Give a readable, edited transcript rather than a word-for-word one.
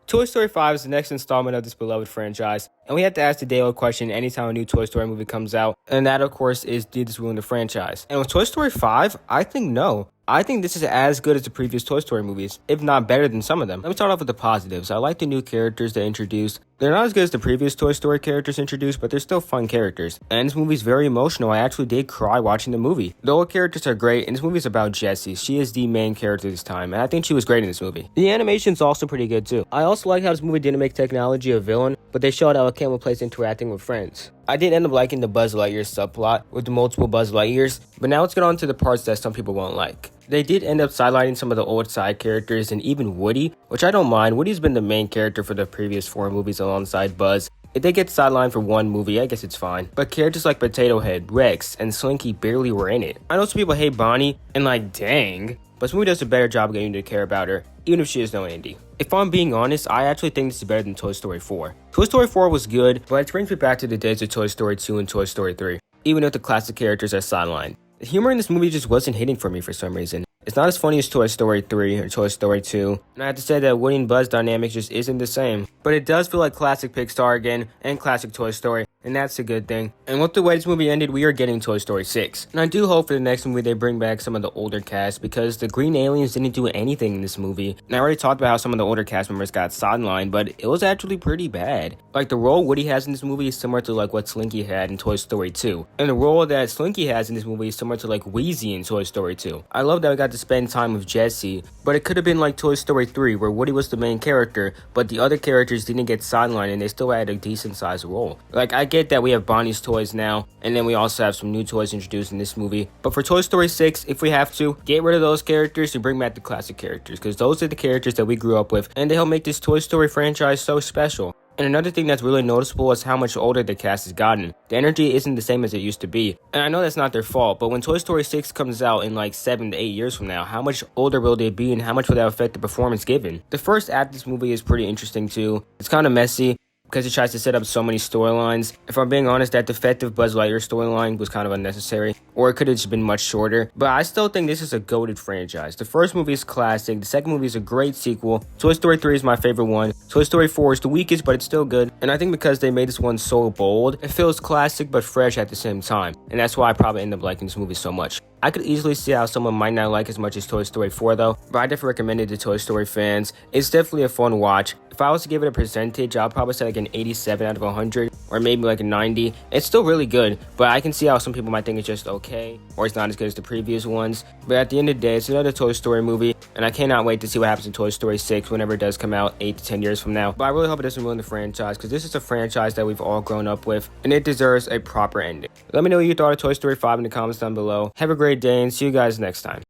Toy Story 5 is the next installment of this beloved franchise, and we have to ask the day-old question anytime a new Toy Story movie comes out, and that, of course, is did this ruin the franchise? And with Toy Story 5, I think no. I think this is as good as the previous Toy Story movies, if not better than some of them. Let me start off with the positives. I like the new characters they introduced. They're not as good as the previous Toy Story characters introduced, but they're still fun characters. And this movie's very emotional. I actually did cry watching the movie. The old characters are great, and this movie's about Jessie. She is the main character this time, and I think she was great in this movie. The animation's also pretty good too. I also like how this movie didn't make technology a villain, but they showed how it came with place interacting with friends. I did end up liking the Buzz Lightyear subplot with the multiple Buzz Lightyears, but now let's get on to the parts that some people won't like. They did end up sidelining some of the old side characters and even Woody, which I don't mind. Woody's been the main character for the previous 4 movies alongside Buzz. If they get sidelined for one movie, I guess it's fine. But characters like Potato Head, Rex, and Slinky barely were in it. I know some people hate Bonnie, and like, dang, but this movie does a better job of getting you to care about her, even if she is no Andy. If I'm being honest, I actually think this is better than Toy Story 4. Toy Story 4 was good, but it brings me back to the days of Toy Story 2 and Toy Story 3, even if the classic characters are sidelined. The humor in this movie just wasn't hitting for me for some reason. It's not as funny as Toy Story 3 or Toy Story 2, and I have to say that Woody and Buzz dynamic just isn't the same. But it does feel like classic Pixar again, and classic Toy Story, and that's a good thing. And with the way this movie ended, we are getting Toy Story 6. And I do hope for the next movie they bring back some of the older cast, because the green aliens didn't do anything in this movie. And I already talked about how some of the older cast members got sidelined, but it was actually pretty bad. Like, the role Woody has in this movie is similar to like what Slinky had in Toy Story 2. And the role that Slinky has in this movie is similar to like Wheezy in Toy Story 2. I love that we got to spend time with Jessie, but it could have been like Toy Story 3 where Woody was the main character, but the other characters didn't get sidelined and they still had a decent sized role. Like, I get that we have Bonnie's toys now, and then we also have some new toys introduced in this movie, but for Toy Story 6, if we have to, get rid of those characters and bring back the classic characters, because those are the characters that we grew up with, and they help make this Toy Story franchise so special. And another thing that's really noticeable is how much older the cast has gotten. The energy isn't the same as it used to be. And I know that's not their fault, but when Toy Story 6 comes out in like 7 to 8 years from now, how much older will they be and how much will that affect the performance given? The first act of this movie is pretty interesting too. It's kind of messy, because it tries to set up so many storylines. If I'm being honest, that defective Buzz Lightyear storyline was kind of unnecessary, or it could have just been much shorter, but I still think this is a goated franchise. The first movie is classic, the second movie is a great sequel, Toy Story 3 is my favorite one, Toy Story 4 is the weakest, but it's still good, and I think because they made this one so bold, it feels classic but fresh at the same time, and that's why I probably end up liking this movie so much. I could easily see how someone might not like as much as Toy Story 4 though, but I definitely recommend it to Toy Story fans. It's definitely a fun watch. If I was to give it a percentage, I'll probably say like an 87 out of 100, or maybe like a 90. It's still really good, but I can see how some people might think it's just okay, or it's not as good as the previous ones. But at the end of the day, it's another Toy Story movie, and I cannot wait to see what happens in Toy Story 6 whenever it does come out 8 to 10 years from now. But I really hope it doesn't ruin the franchise, because this is a franchise that we've all grown up with, and it deserves a proper ending. Let me know what you thought of Toy Story 5 in the comments down below. Have a great day, and see you guys next time.